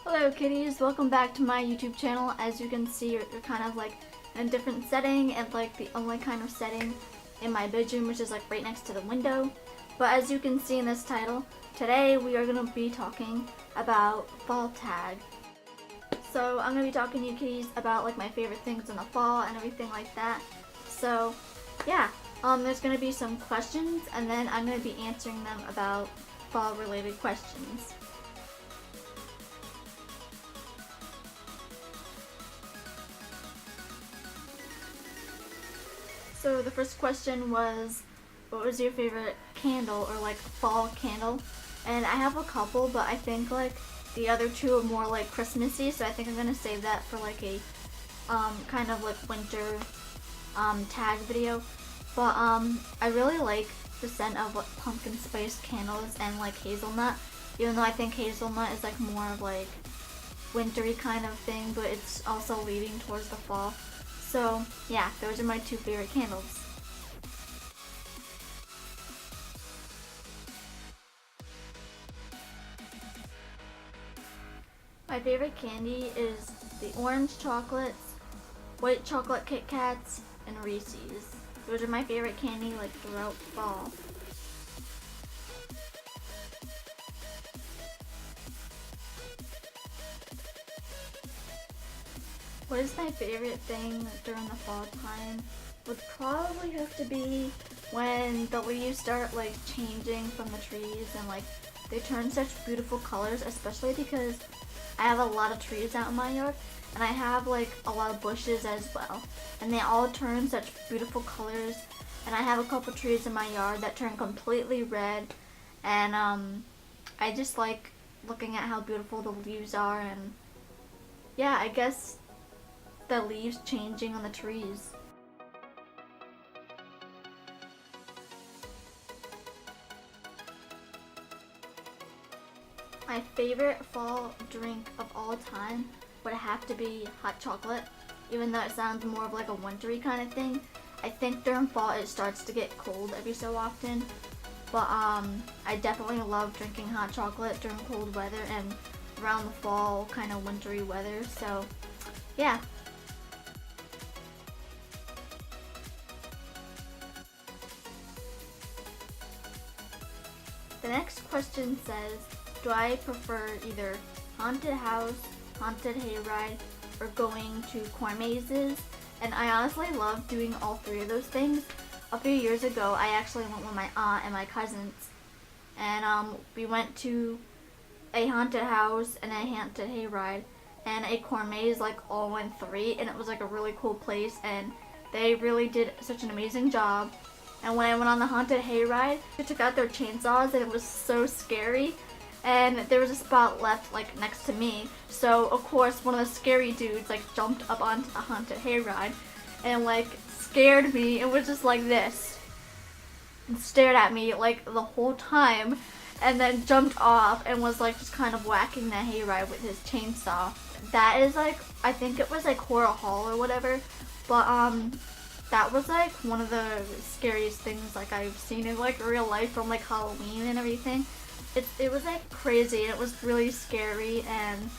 Hello kitties, welcome back to my YouTube channel. As you can see, you're kind of like in a different setting, and like the only kind of setting in my bedroom, which is like right next to the window. But as you can see in this title, today we are going to be talking about fall tag. So I'm going to be talking to you kitties about like my favorite things in the fall and everything like that. So yeah, there's going to be some questions, and then I'm going to be answering them about fall related questions. So the first question was, what was your favorite candle or like fall candle? And I have a couple, but I think like the other two are more like Christmassy, so I think I'm gonna save that for like a kind of like winter tag video. But I really like the scent of like pumpkin spice candles and like hazelnut, even though I think hazelnut is like more of like wintry kind of thing, but it's also leading towards the fall. So yeah, those are my two favorite candles. My favorite candy is the orange chocolates, white chocolate Kit Kats, and Reese's. Those are my favorite candy like throughout fall. What is my favorite thing during the fall time? Would probably have to be when the leaves start like changing from the trees and like they turn such beautiful colors, especially because I have a lot of trees out in my yard and I have like a lot of bushes as well, and they all turn such beautiful colors. And I have a couple trees in my yard that turn completely red, and I just like looking at how beautiful the leaves are, and yeah, I guess the leaves changing on the trees. My favorite fall drink of all time would have to be hot chocolate, even though it sounds more of like a wintry kind of thing. I think during fall it starts to get cold every so often, but I definitely love drinking hot chocolate during cold weather and around the fall kind of wintry weather, so yeah. The next question says, do I prefer either haunted house, haunted hayride, or going to corn mazes? And I honestly love doing all three of those things. A few years ago, I actually went with my aunt and my cousins, and we went to a haunted house and a haunted hayride and a corn maze, like all in three, and it was like a really cool place, and they really did such an amazing job. And when I went on the haunted hayride, they took out their chainsaws and it was so scary. And there was a spot left like next to me, so of course one of the scary dudes like jumped up onto the haunted hayride and like scared me and was just like this and stared at me like the whole time, and then jumped off and was like just kind of whacking the hayride with his chainsaw. That is like, I think it was like Horror Hall or whatever, but that was like one of the scariest things like I've seen in like real life from like Halloween and everything. It was like crazy, and it was really scary, and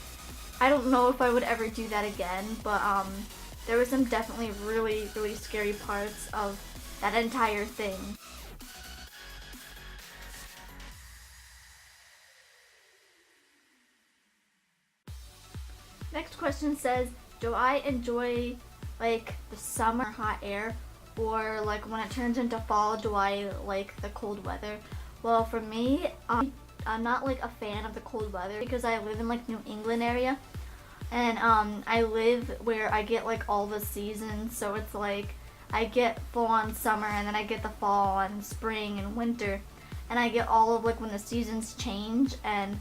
I don't know if I would ever do that again, but there were some definitely really, really scary parts of that entire thing. Next question says, do I enjoy like the summer hot air, or like when it turns into fall, do I like the cold weather? Well, for me, I'm not like a fan of the cold weather because I live in like New England area, and I live where I get like all the seasons, so it's like I get full on summer, and then I get the fall and spring and winter, and I get all of like when the seasons change, and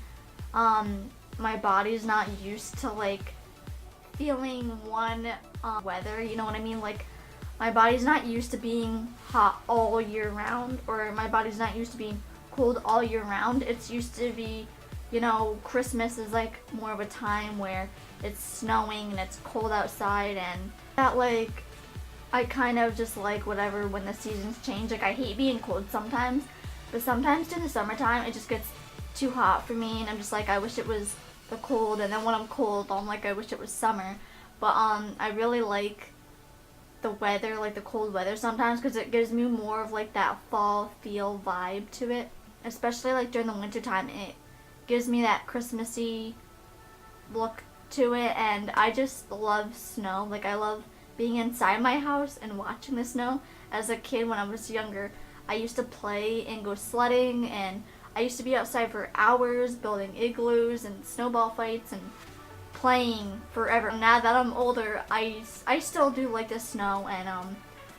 my body's not used to like feeling one weather, you know what I mean? Like my body's not used to being hot all year round, or my body's not used to being cold all year round. It's used to be, you know, Christmas is like more of a time where it's snowing and it's cold outside, and that like I kind of just like whatever when the seasons change. Like I hate being cold sometimes, but sometimes in the summertime it just gets too hot for me, and I'm just like, I wish it was the cold, and then when I'm cold, I'm like, I wish it was summer. But I really like the weather, like the cold weather sometimes, because it gives me more of like that fall feel vibe to it. Especially like during the winter time, it gives me that Christmassy look to it, and I just love snow. Like, I love being inside my house and watching the snow. As a kid, when I was younger, I used to play and go sledding, and I used to be outside for hours building igloos and snowball fights and playing forever. Now that I'm older, I still do like the snow, and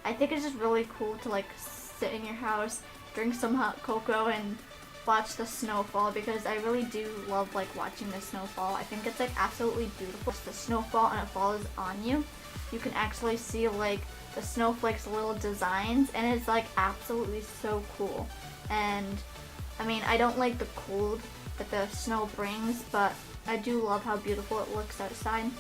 I think it's just really cool to like sit in your house, drink some hot cocoa, and watch the snowfall, because I really do love like watching the snowfall. I think it's like absolutely beautiful. The snowfall and it falls on you. You can actually see like the snowflakes, little designs, and it's like absolutely so cool. And I mean, I don't like the cold that the snow brings, but I do love how beautiful it looks outside.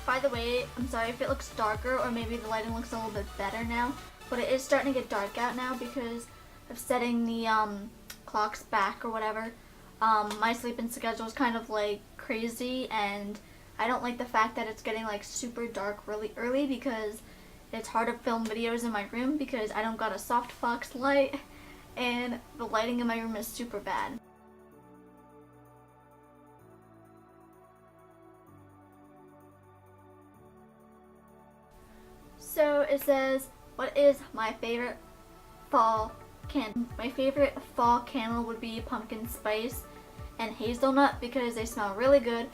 By the way, I'm sorry if it looks darker, or maybe the lighting looks a little bit better now, but it is starting to get dark out now because of setting the clocks back or whatever. My sleeping schedule is kind of like crazy, and I don't like the fact that it's getting like super dark really early, because it's hard to film videos in my room because I don't got a softbox light, and the lighting in my room is super bad. So it says, what is my favorite fall candle? My favorite fall candle would be pumpkin spice and hazelnut, because they smell really good,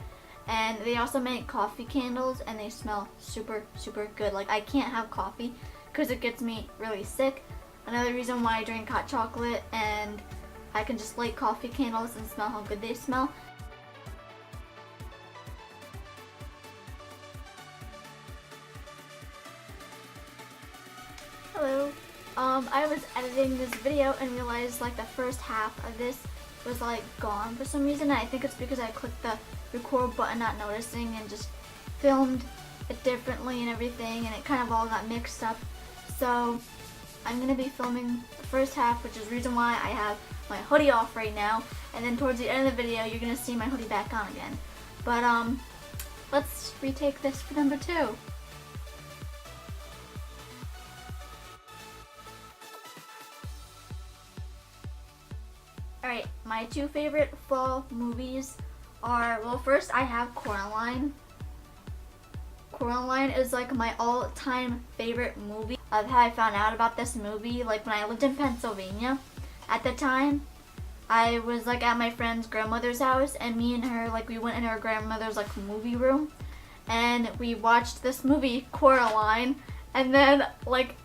and they also make coffee candles and they smell super good. Like, I can't have coffee because it gets me really sick. Another reason why I drink hot chocolate, and I can just light coffee candles and smell how good they smell. Hello. I was editing this video and realized like the first half of this was like gone for some reason. I think it's because I clicked the record button not noticing and just filmed it differently and everything, and it kind of all got mixed up. So I'm going to be filming the first half, which is the reason why I have my hoodie off right now, and then towards the end of the video you're going to see my hoodie back on again. But let's retake this for number 2. Alright, my 2 favorite fall movies are, well, first I have Coraline. Coraline is like my all-time favorite movie. Of how I found out about this movie, like when I lived in Pennsylvania. At the time, I was like at my friend's grandmother's house, and me and her, like, we went in her grandmother's like movie room, and we watched this movie, Coraline, and then like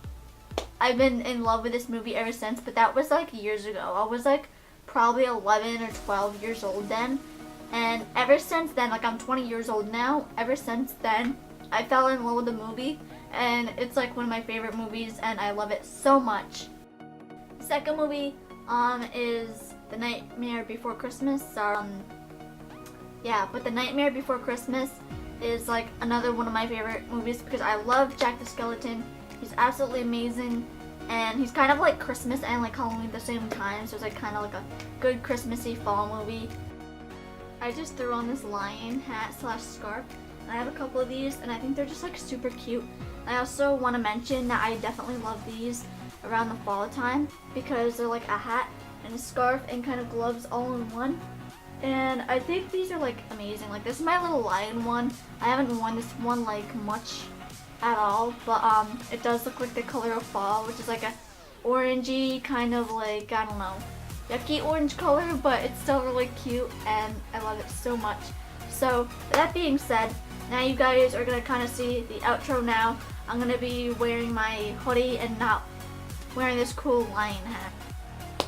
I've been in love with this movie ever since. But that was like years ago. I was like probably 11 or 12 years old then, and ever since then, like I'm 20 years old now, ever since then I fell in love with the movie, and it's like one of my favorite movies, and I love it so much. The second movie is The Nightmare Before Christmas. Yeah, but The Nightmare Before Christmas is like another one of my favorite movies, because I love Jack the Skeleton. He's absolutely amazing, and he's kind of like Christmas and like Halloween at the same time, so it's like kind of like a good Christmassy fall movie. I just threw on this lion hat / scarf, and I have a couple of these, and I think they're just like super cute. I also want to mention that I definitely love these around the fall time, because they're like a hat and a scarf and kind of gloves all in one. And I think these are like amazing. Like, this is my little lion one. I haven't worn this one like much at all, but it does look like the color of fall, which is like a orangey kind of like, I don't know, yucky orange color, but it's still really cute, and I love it so much. So that being said, now you guys are gonna kind of see the outro now. I'm gonna be wearing my hoodie and not wearing this cool lion hat.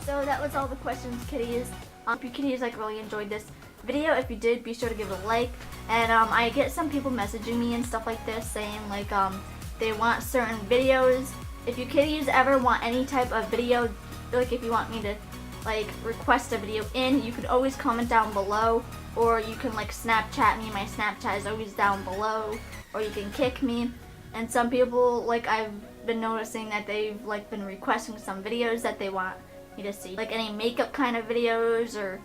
So that was all the questions, kitties. Hope you kitties like really enjoyed this video. If you did, be sure to give it a like. And I get some people messaging me and stuff like this saying like they want certain videos. If you kitties ever want any type of video, like if you want me to like request a video in, you could always comment down below, or you can like Snapchat me. My Snapchat is always down below, or you can kick me. And some people, like I've been noticing that they've like been requesting some videos that they want me to see, like any makeup kind of videos or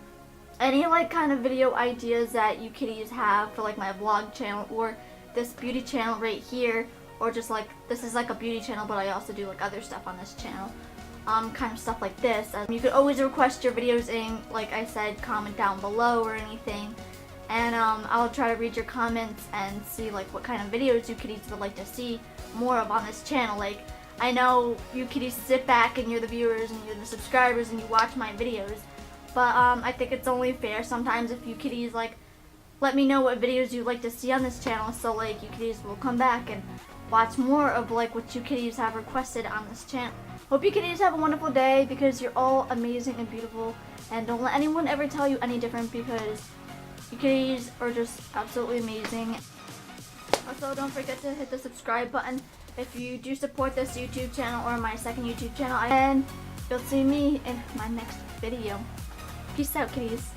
any like kind of video ideas that you kitties have for like my vlog channel or this beauty channel right here, or just like this is like a beauty channel but I also do like other stuff on this channel, kind of stuff like this. You could always request your videos in, like I said, comment down below or anything, and I'll try to read your comments and see like what kind of videos you kitties would like to see more of on this channel. Like, I know you kitties sit back and you're the viewers and you're the subscribers and you watch my videos, but I think it's only fair sometimes if you kitties like let me know what videos you'd like to see on this channel, so like you kitties will come back and watch more of like what you kitties have requested on this channel. Hope you kitties have a wonderful day, because you're all amazing and beautiful, and don't let anyone ever tell you any different, because you kitties are just absolutely amazing. Also, don't forget to hit the subscribe button if you do support this YouTube channel or my second YouTube channel, and you'll see me in my next video. Peace out, kitties.